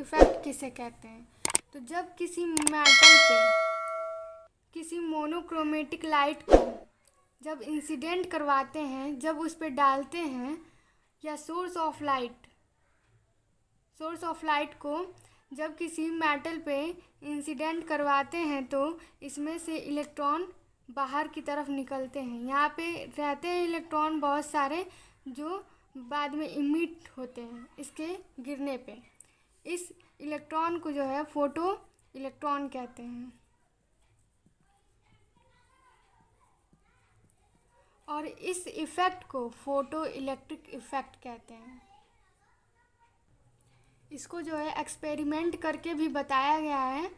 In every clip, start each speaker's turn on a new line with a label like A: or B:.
A: Effect किसे कहते हैं? तो जब किसी मेटल पे किसी मोनोक्रोमेटिक लाइट को जब इंसिडेंट करवाते हैं, जब उस पर डालते हैं, या सोर्स ऑफ लाइट को जब किसी मेटल पे इंसिडेंट करवाते हैं तो इसमें से इलेक्ट्रॉन बाहर की तरफ निकलते हैं। यहाँ पे रहते हैं इलेक्ट्रॉन बहुत सारे, जो बाद में इमिट होते हैं इसके गिरने पे। इस इलेक्ट्रॉन को जो है फोटो इलेक्ट्रॉन कहते हैं। और इस इफ़ेक्ट को फोटो इलेक्ट्रिक इफ़ेक्ट कहते हैं। इसको जो है एक्सपेरिमेंट करके भी बताया गया है।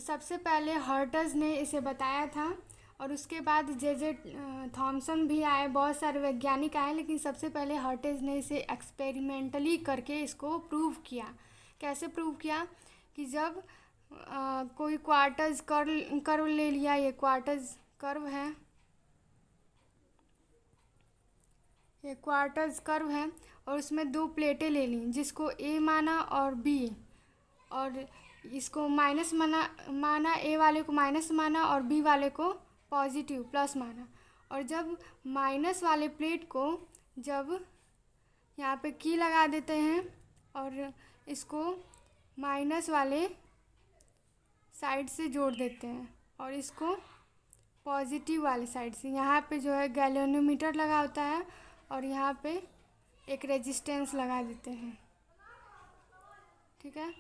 A: सबसे पहले हर्ट्ज़ ने इसे बताया था और उसके बाद जे थॉमसन भी आए, बहुत सारे वैज्ञानिक आए, लेकिन सबसे पहले हर्ट्ज़ ने इसे एक्सपेरिमेंटली करके इसको प्रूव किया। कैसे प्रूव किया कि जब कोई क्वार्टज कर्व ले लिया, ये क्वार्टज कर्व है, ये क्वार्टज कर्व है, और उसमें दो प्लेटें ले ली जिसको ए माना और बी, और इसको माइनस माना, ए वाले को माइनस माना और बी वाले को पॉजिटिव प्लस माना। और जब माइनस वाले प्लेट को जब यहाँ पे की लगा देते हैं और इसको माइनस वाले साइड से जोड़ देते हैं और इसको पॉजिटिव वाले साइड से, यहाँ पे जो है गैल्वेनोमीटर लगा होता है और यहाँ पे एक रेजिस्टेंस लगा देते हैं, ठीक है।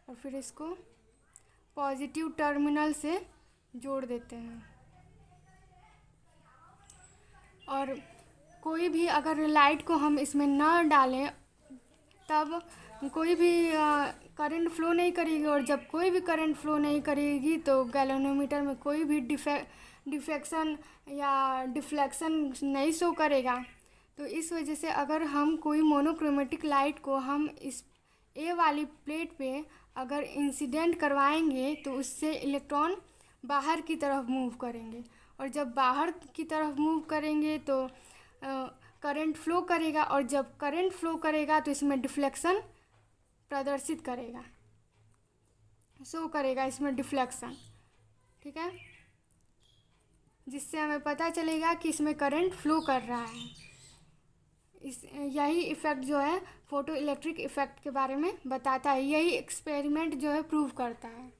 A: और फिर इसको पॉजिटिव टर्मिनल से जोड़ देते हैं। और कोई भी अगर लाइट को हम इसमें न डालें तब कोई भी करंट फ्लो नहीं करेगी, और जब कोई भी करंट फ्लो नहीं करेगी तो गैल्वेनोमीटर में कोई भी डिफेक्शन या डिफ्लेक्शन नहीं शो करेगा। तो इस वजह से अगर हम कोई मोनोक्रोमेटिक लाइट को हम इस ए वाली प्लेट पे अगर इंसिडेंट करवाएंगे तो उससे इलेक्ट्रॉन बाहर की तरफ मूव करेंगे, और जब बाहर की तरफ मूव करेंगे तो करंट फ्लो करेगा, और जब करंट फ्लो करेगा तो इसमें डिफ्लेक्शन प्रदर्शित करेगा, शो करेगा इसमें डिफ्लेक्शन, ठीक है, जिससे हमें पता चलेगा कि इसमें करंट फ्लो कर रहा है। यही इफ़ेक्ट जो है फोटो इलेक्ट्रिक इफ़ेक्ट के बारे में बताता है, यही एक्सपेरिमेंट जो है प्रूव करता है।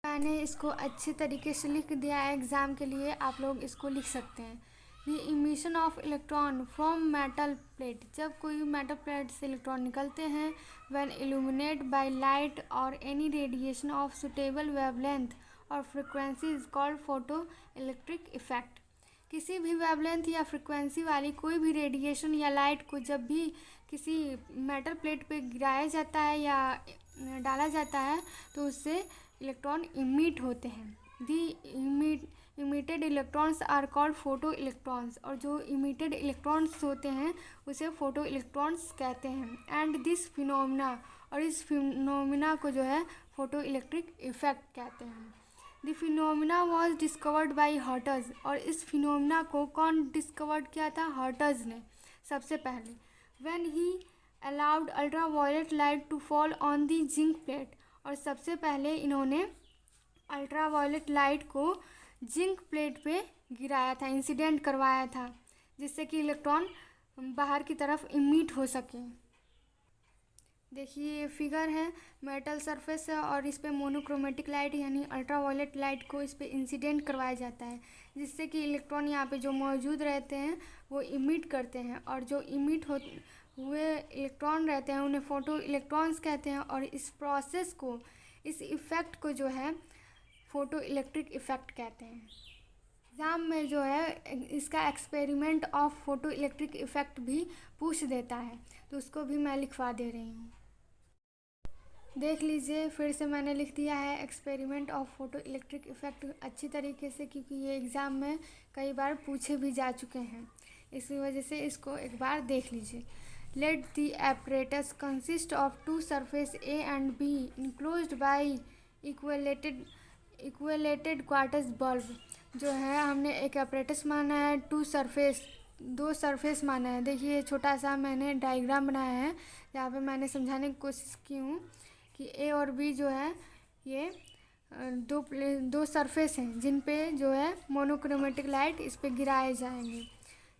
A: मैंने इसको अच्छे तरीके से लिख दिया है एग्ज़ाम के लिए, आप लोग इसको लिख सकते हैं। The emission of electron from metal plate, जब कोई मेटल प्लेट से इलेक्ट्रॉन निकलते हैं, व्हेन इल्यूमिनेट बाय लाइट और any radiation of suitable wavelength और frequency is called photo electric effect. किसी भी वेवलेंथ या फ्रिक्वेंसी वाली कोई भी रेडिएशन या लाइट को जब भी किसी मेटल प्लेट पे गिराया जाता है या डाला जाता है तो उससे इलेक्ट्रॉन इमिट होते हैं। The emitted electrons are called photo electrons, और जो इमिटेड इलेक्ट्रॉन्स होते हैं उसे फोटो इलेक्ट्रॉन्स कहते हैं। एंड दिस फिनोमिना, और इस फिनोमिना को जो है फोटो इलेक्ट्रिक इफ़ेक्ट कहते हैं। The phenomena was discovered by hertz, और इस फिनोमिना को कौन डिस्कवर्ड किया था? हर्ट्ज़ ने सबसे पहले। When he allowed ultra violet light to fall on the zinc plate, और सबसे पहले इन्होंने अल्ट्रा वायलेट लाइट को जिंक प्लेट पे गिराया था, इंसिडेंट करवाया था, जिससे कि इलेक्ट्रॉन बाहर की तरफ इमिट हो सके। देखिए ये फिगर है, मेटल सरफेस है और इस पे मोनोक्रोमेटिक लाइट यानी अल्ट्रा वायलेट लाइट को इस पे इंसिडेंट करवाया जाता है, जिससे कि इलेक्ट्रॉन यहाँ पे जो मौजूद रहते हैं वो इमिट करते हैं, और जो इमिट हुए इलेक्ट्रॉन रहते हैं उन्हें फोटो इलेक्ट्रॉन्स कहते हैं। और इस प्रोसेस को, इस इफ़ेक्ट को जो है फोटो इलेक्ट्रिक इफ़ेक्ट कहते हैं। एग्ज़ाम में जो है इसका experiment of photo electric effect भी पूछ देता है, तो उसको भी मैं लिखवा दे रही हूँ। देख लीजिए, फिर से मैंने लिख दिया है experiment of photo electric effect अच्छी तरीके से, क्योंकि ये एग्ज़ाम में कई बार पूछे भी जा चुके हैं, इसी वजह से इसको एक बार देख लीजिए। Let the apparatus consist of two surface A and B enclosed by evacuated quartz bulb. जो है हमने एक एपरेटस माना है, दो सरफेस माना है। देखिए छोटा सा मैंने डायग्राम बनाया है जहाँ पे मैंने समझाने की कोशिश की हूँ। कि ए और बी जो है ये दो सरफेस हैं जिन पे जो है मोनोक्रोमेटिक लाइट इस पे गिराए जाएंगे।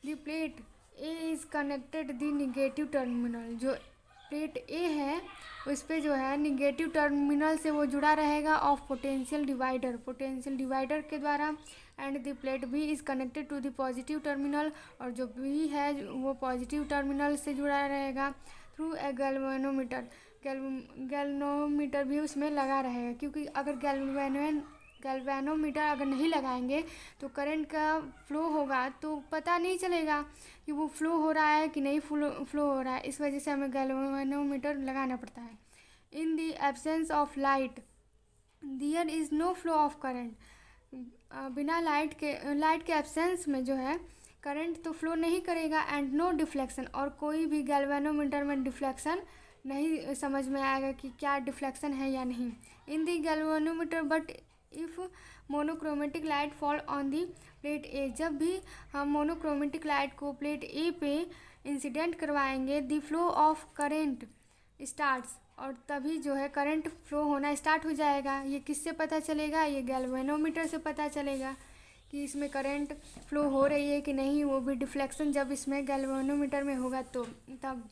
A: The plate A is connected the negative terminal, जो प्लेट ए है उस पे जो है निगेटिव टर्मिनल से वो जुड़ा रहेगा ऑफ पोटेंशियल डिवाइडर के द्वारा। And the plate B is connected to the positive terminal, और जो बी है वो पॉजिटिव टर्मिनल से जुड़ा रहेगा थ्रू ए गैल्वेनोमीटर। गैल्वेनोमीटर भी उसमें लगा रहेगा, क्योंकि अगर गैल्वेनोमीटर अगर नहीं लगाएंगे तो करंट का फ्लो होगा तो पता नहीं चलेगा कि वो फ्लो हो रहा है कि नहीं फ्लो हो रहा है। इस वजह से हमें गैल्वेनोमीटर लगाना पड़ता है। In the absence of light there is no flow of current. बिना लाइट के एब्सेंस में जो है करंट तो फ्लो नहीं करेगा। एंड नो डिफ्लेक्शन, और कोई भी गैल्वेनोमीटर में डिफ्लेक्शन नहीं समझ में आएगा कि क्या डिफ्लेक्शन है या नहीं in the galvanometer. But if monochromatic light fall on the plate A, जब भी हम मोनोक्रोमेटिक लाइट को प्लेट ए पे इंसिडेंट करवाएंगे the flow of current starts, और तभी जो है करंट फ्लो होना स्टार्ट हो जाएगा। ये किससे पता चलेगा? ये गैल्वेनोमीटर से पता चलेगा कि इसमें करंट फ्लो हो रही है कि नहीं, वो भी डिफ्लेक्शन जब इसमें गैल्वेनोमीटर में होगा तो तब।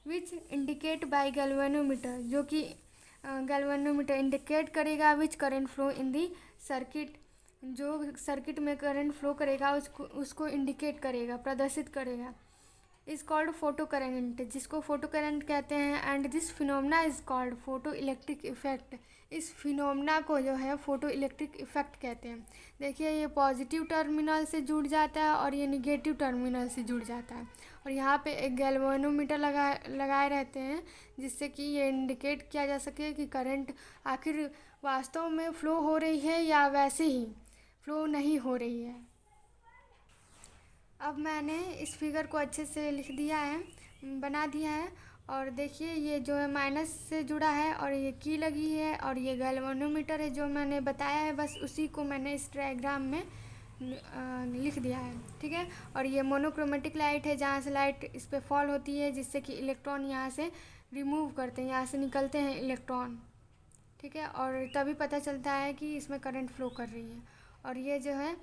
A: विच इंडिकेट बाय गैल्वेनोमीटर, जो कि गैल्वेनोमीटर इंडिकेट करेगा विच current flow in the circuit, जो सर्किट में करंट फ्लो करेगा उसको इंडिकेट करेगा, प्रदर्शित करेगा। इज़ कॉल्ड फोटो करंट, जिसको फोटो करंट कहते हैं। And this phenomena is called photo electric effect, इस फिनोमेना को जो है फोटो इलेक्ट्रिक इफेक्ट कहते हैं। देखिए ये पॉजिटिव टर्मिनल से जुड़ जाता है और ये निगेटिव टर्मिनल से जुड़ जाता है, और यहाँ पे एक गैल्वेनोमीटर लगाए रहते हैं जिससे कि ये इंडिकेट किया जा सके कि करंट आखिर वास्तव में फ़्लो हो रही है या वैसे ही फ़्लो नहीं हो रही है। अब मैंने इस फिगर को अच्छे से लिख दिया है, बना दिया है, और देखिए ये जो है माइनस से जुड़ा है और ये की लगी है, और ये गैल्वेनोमीटर है जो मैंने बताया है, बस उसी को मैंने इस डायग्राम में लिख दिया है। ठीक है, और ये मोनोक्रोमेटिक लाइट है जहाँ से लाइट इस पर फॉल होती है जिससे कि इलेक्ट्रॉन यहाँ से रिमूव करते हैं, यहाँ से निकलते हैं इलेक्ट्रॉन। ठीक है, और तभी पता चलता है कि इसमें करंट फ्लो कर रही है। और ये जो है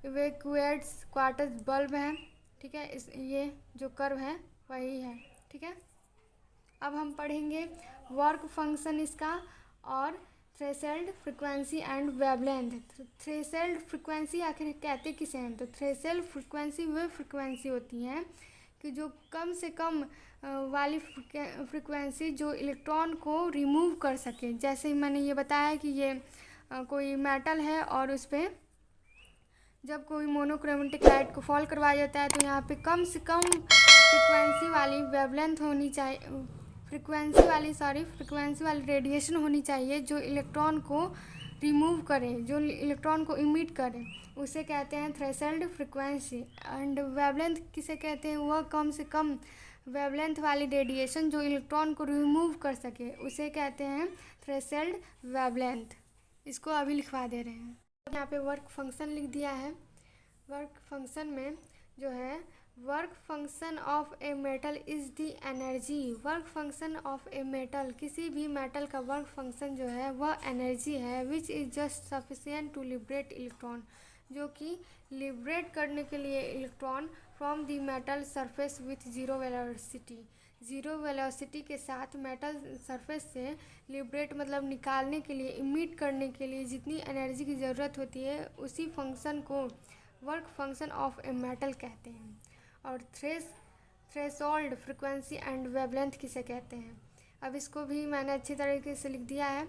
A: इवैक्यूएट्स क्वार्टज बल्ब है। ठीक है, ये जो कर्व है वही है। ठीक है, अब हम पढ़ेंगे वर्क फंक्शन इसका और threshold frequency and wavelength. Threshold frequency आखिर कहते किसे हैं? तो थ्रेशोल्ड फ्रीक्वेंसी वे फ्रीक्वेंसी होती हैं कि जो कम से कम वाली फ्रीक्वेंसी जो इलेक्ट्रॉन को रिमूव कर सके। जैसे मैंने ये बताया कि ये कोई मेटल है और उस पर जब कोई मोनोक्रोमेटिक लाइट को फॉल करवाया जाता है तो यहाँ पे कम से कम फ्रीक्वेंसी वाली वेवलेंथ होनी चाहिए, फ्रीक्वेंसी वाली रेडिएशन होनी चाहिए जो इलेक्ट्रॉन को रिमूव करे, जो इलेक्ट्रॉन को इमिट करे, उसे कहते हैं थ्रेशोल्ड फ्रीक्वेंसी। एंड वेवलेंथ किसे कहते हैं? वह कम से कम वेवलेंथ वाली रेडिएशन जो इलेक्ट्रॉन को रिमूव कर सके उसे कहते हैं थ्रेशोल्ड वेवलेंथ। इसको अभी लिखवा दे रहे हैं। यहाँ पे वर्क फंक्शन लिख दिया है। वर्क फंक्शन में जो है work function of a metal is the energy. Work function of a metal, किसी भी मेटल का वर्क फंक्शन जो है वह एनर्जी है which is just sufficient to liberate electron, जो कि लिबरेट करने के लिए electron from the metal surface with zero velocity. Zero velocity के साथ मेटल सरफेस से लिबरेट मतलब निकालने के लिए, इमिट करने के लिए जितनी एनर्जी की ज़रूरत होती है उसी फंक्शन को work function of a metal कहते हैं। और थ्रेशोल्ड फ्रीक्वेंसी एंड वेवलेंथ किसे कहते हैं? अब इसको भी मैंने अच्छी तरीके से लिख दिया है।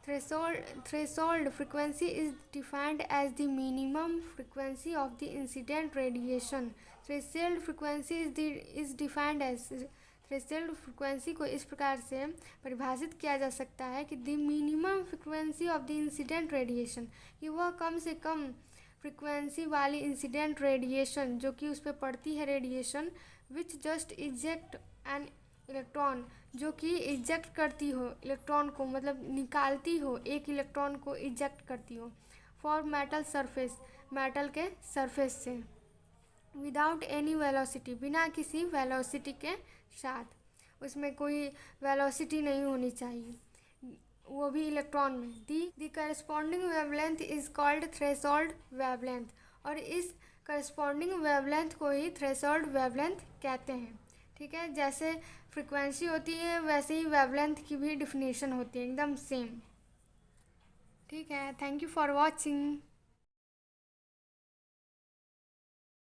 A: Threshold frequency is defined as the minimum frequency of the incident radiation. Threshold frequency is defined as, threshold frequency को इस प्रकार से परिभाषित किया जा सकता है कि the minimum frequency of the incident radiation, कि वह कम से कम फ्रीक्वेंसी वाली इंसिडेंट रेडिएशन जो कि उस पर पड़ती है radiation, which just eject an electron, जो कि इजेक्ट करती हो इलेक्ट्रॉन को, मतलब निकालती हो एक इलेक्ट्रॉन को, इजेक्ट करती हो फॉर मेटल सरफेस, मेटल के सरफेस से, विदाउट एनी वेलोसिटी, बिना किसी वेलोसिटी के साथ। उसमें कोई वेलोसिटी नहीं होनी चाहिए, वो भी इलेक्ट्रॉन में। The corresponding wavelength is called threshold wavelength, और इस करस्पॉन्डिंग वेवलेंथ को ही थ्रेशोल्ड वेवलेंथ कहते हैं। ठीक है, जैसे फ्रिक्वेंसी होती है वैसे ही वेवलेंथ की भी डिफिनीशन होती है, एकदम सेम। ठीक है, थैंक यू फॉर वॉचिंग।